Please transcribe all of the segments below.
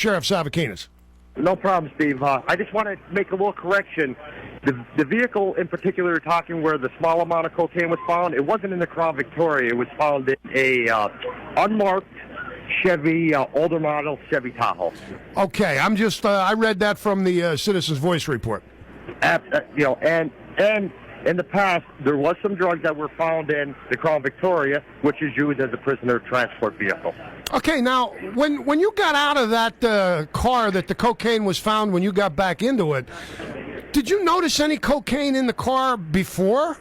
Sheriff Savokinas. No problem, Steve. I just want to make a little correction. The vehicle in particular you're talking where the small amount of cocaine was found, it wasn't in the Crown Victoria. It was found in a unmarked Chevy, older model Chevy Tahoe. Okay, I'm just, I read that from the Citizen's Voice report. And in the past, there was some drugs that were found in the Crown Victoria, which is used as a prisoner transport vehicle. Okay, now, when you got out of that car that the cocaine was found when you got back into it, did you notice any cocaine in the car before?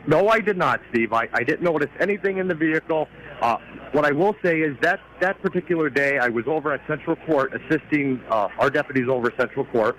No, I did not, Steve. I didn't notice anything in the vehicle. What I will say is that particular day, I was over at Central Court assisting our deputies over at Central Court,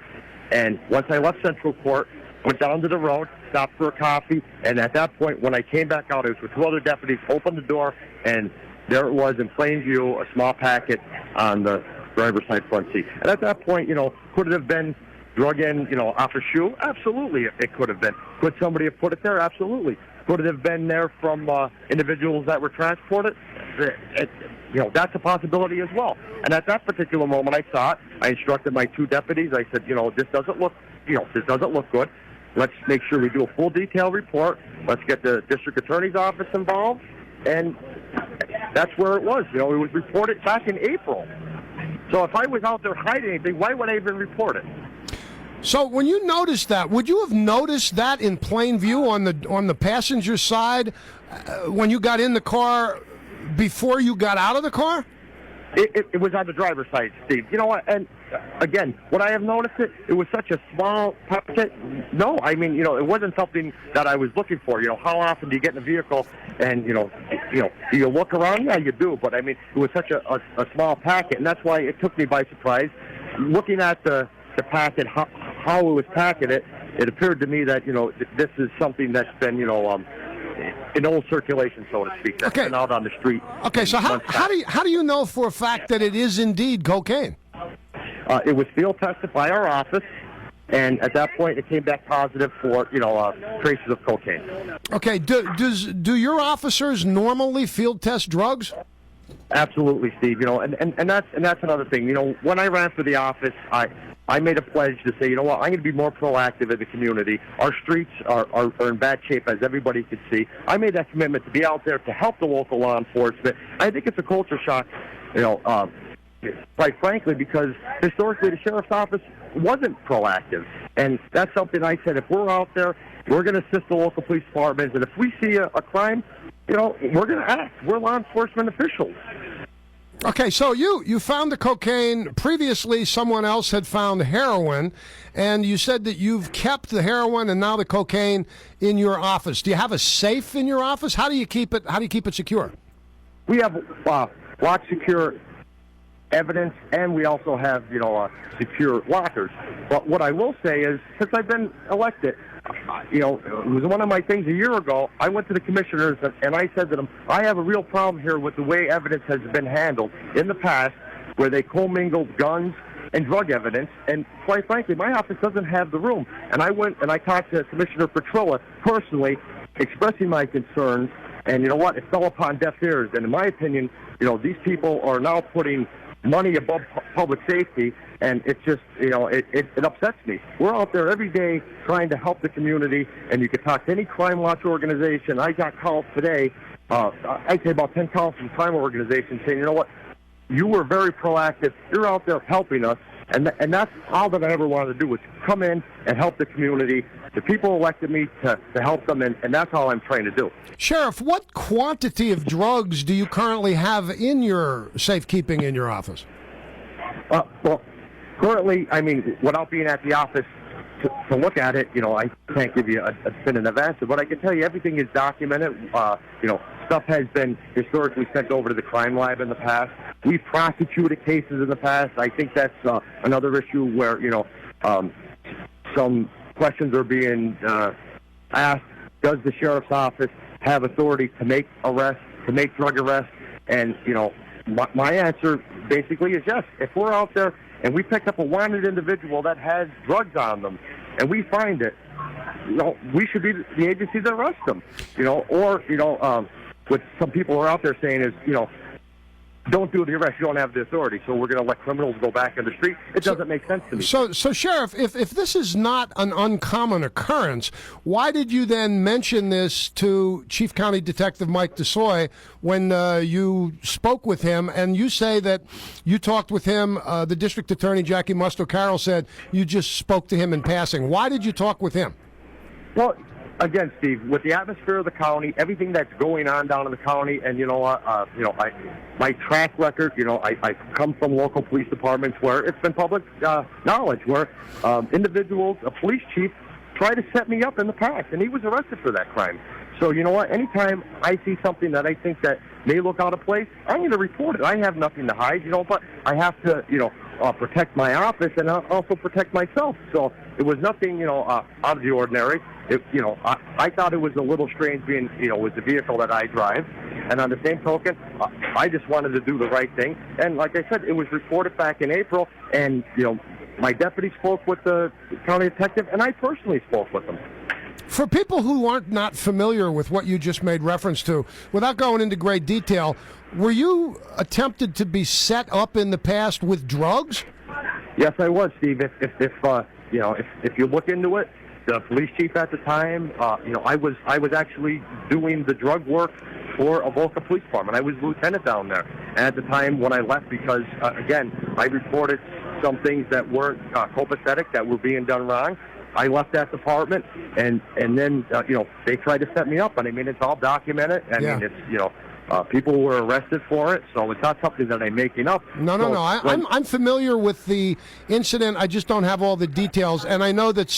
and once I left Central Court, went down to the road, stopped for a coffee, and at that point, when I came back out, I was with two other deputies, opened the door, and there it was in plain view, a small packet on the driver's side front seat. And at that point, could it have been drug in, off a shoe? Absolutely, it could have been. Could somebody have put it there? Absolutely. Could it have been there from individuals that were transported? That's a possibility as well. And at that particular moment, I saw it. I instructed my two deputies. I said, this doesn't look good. Let's make sure we do a full detailed report. Let's get the district attorney's office involved. And that's where it was. It was reported back in April. So if I was out there hiding anything, why would I even report it? So when you noticed that, would you have noticed that in plain view on the passenger side when you got in the car before you got out of the car? It was on the driver's side, Steve. You know what? And again, would I have noticed it? It was such a small packet. No, I mean, it wasn't something that I was looking for. How often do you get in a vehicle and do you look around? Yeah, you do. But I mean, it was such a small packet, and that's why it took me by surprise. Looking at the packet, how it was packeted, it appeared to me that this is something that's been in old circulation, so to speak, that's been out on the street. Okay, so how do you know for a fact that it is indeed cocaine? It was field tested by our office, and at that point, it came back positive for traces of cocaine. Okay, do your officers normally field test drugs? Absolutely, Steve. And that's another thing. When I ran for the office, I made a pledge to say, I'm going to be more proactive in the community. Our streets are in bad shape, as everybody could see. I made that commitment to be out there to help the local law enforcement. I think it's a culture shock, quite frankly, because historically the sheriff's office wasn't proactive. And that's something I said, if we're out there, we're going to assist the local police departments. And if we see a crime, we're going to act. We're law enforcement officials. Okay, so you found the cocaine. Previously, someone else had found heroin, and you said that you've kept the heroin and now the cocaine in your office. Do you have a safe in your office? How do you keep it? How do you keep it secure? We have lock secure evidence, and we also have secure lockers. But what I will say is, since I've been elected, it was one of my things a year ago. I went to the commissioners and I said to them, I have a real problem here with the way evidence has been handled in the past, where they commingled guns and drug evidence. And quite frankly, my office doesn't have the room. And I went and I talked to Commissioner Petrilla personally, expressing my concerns. And you know what? It fell upon deaf ears. And in my opinion, these people are now putting money above public safety, and it just, it upsets me. We're out there every day trying to help the community, and you can talk to any crime watch organization. I got calls today, I'd say about 10 calls from crime organizations saying, you were very proactive. You're out there helping us, and that's all that I ever wanted to do, was come in and help the community. The people elected me to help them, and that's all I'm trying to do. Sheriff, what quantity of drugs do you currently have in your safekeeping in your office? Well, currently, I mean, without being at the office to look at it, I can't give you a definitive answer, but I can tell you everything is documented. Stuff has been historically sent over to the crime lab in the past. We've prosecuted cases in the past. I think that's another issue where, some questions are being asked. Does the sheriff's office have authority to make arrests, to make drug arrests? And, my answer basically is yes. If we're out there and we pick up a wanted individual that has drugs on them and we find it, we should be the agency that arrests them. What some people are out there saying is, don't do the arrest. You don't have the authority, so we're going to let criminals go back in the street. It doesn't make sense to me. So Sheriff, if this is not an uncommon occurrence, why did you then mention this to Chief County Detective Mike DeSoy when you spoke with him? And you say that you talked with him. The District Attorney, Jackie Musto-Carroll, said you just spoke to him in passing. Why did you talk with him? Well, again, Steve, with the atmosphere of the county, everything that's going on down in the county, and my track record, I come from local police departments where it's been public knowledge, where individuals, a police chief, tried to set me up in the past, and he was arrested for that crime. So you know what? Anytime I see something that I think that may look out of place, I'm going to report it. I have nothing to hide, but I have to, protect my office and also protect myself. So it was nothing, out of the ordinary. I thought it was a little strange being, with the vehicle that I drive. And on the same token, I just wanted to do the right thing. And like I said, it was reported back in April, and, my deputy spoke with the county detective, and I personally spoke with them. For people who aren't not familiar with what you just made reference to, without going into great detail, were you attempted to be set up in the past with drugs? Yes, I was, Steve. If you look into it, the police chief at the time, I was actually doing the drug work for Avoca Police Department. I was lieutenant down there. And at the time when I left, because, again, I reported some things that weren't copacetic, that were being done wrong, I left that department, and then, they tried to set me up. And I mean, it's all documented. I mean, it's, people were arrested for it, so it's not something that I'm making up. No. I'm familiar with the incident. I just don't have all the details, and I know that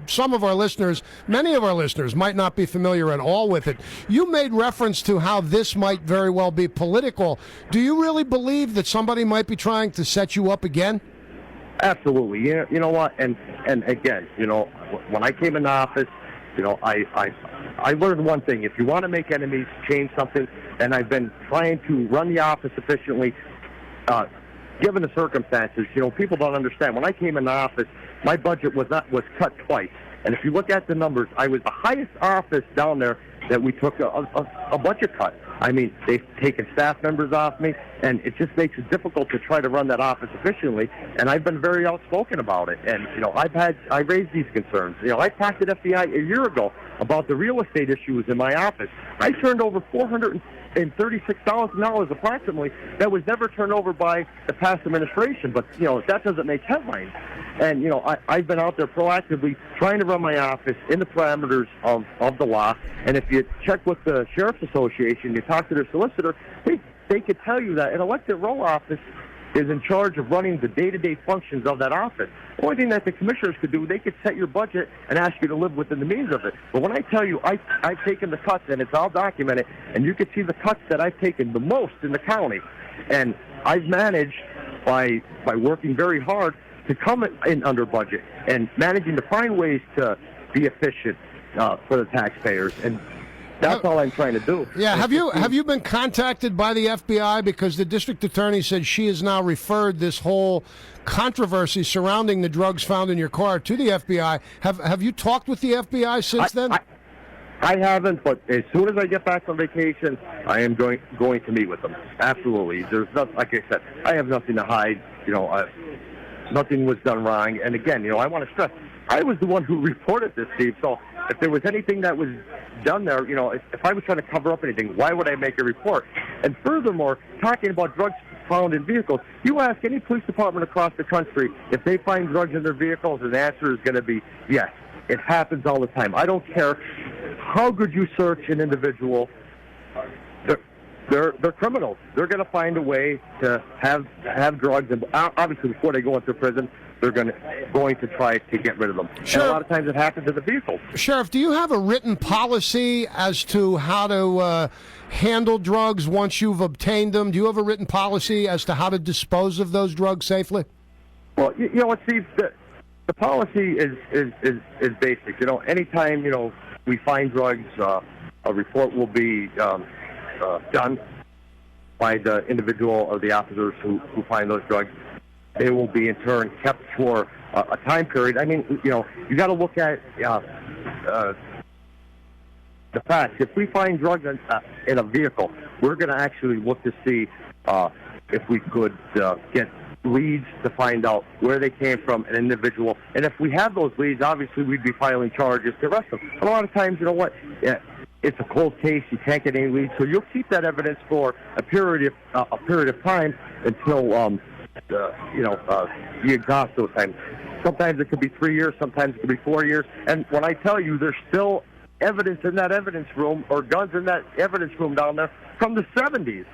some of our listeners, many of our listeners, might not be familiar at all with it. You made reference to how this might very well be political. Do you really believe that somebody might be trying to set you up again? Absolutely. You know what? And again, when I came into office, I learned one thing. If you want to make enemies, change something. And I've been trying to run the office efficiently, given the circumstances. People don't understand. When I came into office, my budget was cut twice. And if you look at the numbers, I was the highest office down there that we took a budget cut. I mean, they've taken staff members off me, and it just makes it difficult to try to run that office efficiently. And I've been very outspoken about it. And, I raised these concerns. I talked to the FBI a year ago about the real estate issues in my office. I turned over $436,000 approximately that was never turned over by the past administration. But, that doesn't make headlines. And, I've been out there proactively trying to run my office in the parameters of the law. And if you check with the Sheriff's Association, you talk to their solicitor, they could tell you that an elected row office is in charge of running the day-to-day functions of that office. The only thing that the commissioners could do, they could set your budget and ask you to live within the means of it. But when I tell you I've taken the cuts, and it's all documented, and you can see the cuts that I've taken the most in the county, and I've managed by working very hard to come in under budget and managing to find ways to be efficient for the taxpayers. And that's all I'm trying to do. Yeah, have you been contacted by the FBI? Because the district attorney said she has now referred this whole controversy surrounding the drugs found in your car to the FBI. Have you talked with the FBI since then? I haven't, but as soon as I get back from vacation, I am going to meet with them. Absolutely. There's not, like I said, I have nothing to hide. Nothing was done wrong. And again, I want to stress, I was the one who reported this, Steve. So if there was anything that was done there, if I was trying to cover up anything, why would I make a report? And furthermore, talking about drugs found in vehicles, you ask any police department across the country if they find drugs in their vehicles, and the answer is going to be yes. It happens all the time. I don't care how good you search an individual. They're criminals. They're going to find a way to have drugs, and obviously before they go into prison, they're going to try to get rid of them. Sure. And a lot of times it happens in the vehicles. Sheriff, do you have a written policy as to how to handle drugs once you've obtained them? Do you have a written policy as to how to dispose of those drugs safely? Well, you know what, Steve? The policy is basic. Anytime we find drugs, a report will be done by the individual or the officers who find those drugs. They will be in turn kept for a time period. I mean, you got to look at the facts. If we find drugs in a vehicle, we're going to actually look to see if we could get leads to find out where they came from, an individual. And if we have those leads, obviously we'd be filing charges to arrest them. A lot of times, you know what, it's a cold case. You can't get any leads, so you'll keep that evidence for a period of time until you exhaust those times. Sometimes it could be 3 years, sometimes it could be 4 years. And when I tell you there's still evidence in that evidence room or guns in that evidence room down there from the 70s,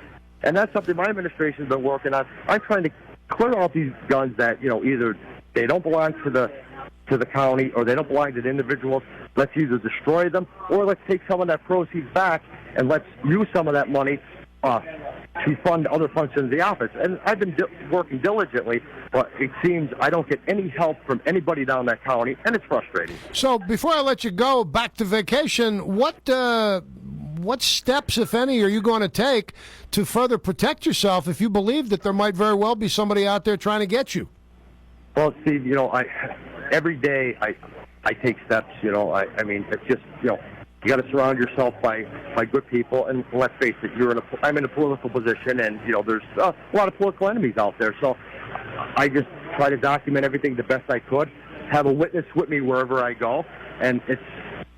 and that's something my administration's been working on. I'm trying to clear out these guns that, either they don't belong to the county or they don't belong to the individuals. Let's either destroy them or let's take some of that proceeds back and let's use some of that money to fund other functions of the office. And I've been working diligently, but it seems I don't get any help from anybody down that county, and it's frustrating. So before I let you go back to vacation, what steps, if any, are you going to take to further protect yourself if you believe that there might very well be somebody out there trying to get you? Well, Steve, every day I take steps. I mean, it's just, you got to surround yourself by good people, and let's face it, I'm in a political position, and there's a lot of political enemies out there. So I just try to document everything the best I could, have a witness with me wherever I go, and it's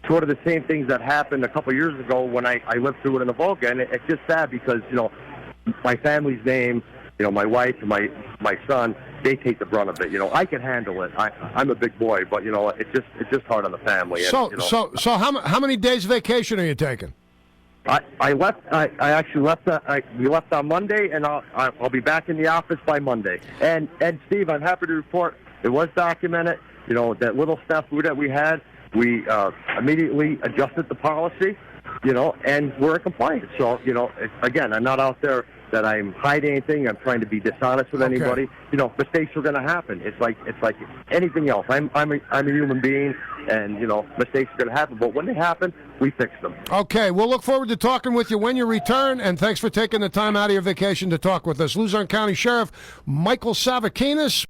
sort of the same things that happened a couple years ago when I lived through it in Avoca, and it's just sad because my family's name, my wife and my son, they take the brunt of it. I can handle it. I'm a big boy, but it's just hard on the family. And, So how many days vacation are you taking? I left. I actually left. We left on Monday, and I'll be back in the office by Monday. And Steve, I'm happy to report it was documented. That little snafu that we had, we immediately adjusted the policy. And we're in compliance. So again, I'm not out there that I'm hiding anything. I'm trying to be dishonest with anybody. Mistakes are going to happen. It's like anything else. I'm a human being, and mistakes are going to happen. But when they happen, we fix them. Okay, we'll look forward to talking with you when you return. And thanks for taking the time out of your vacation to talk with us, Luzerne County Sheriff Michael Savokinas.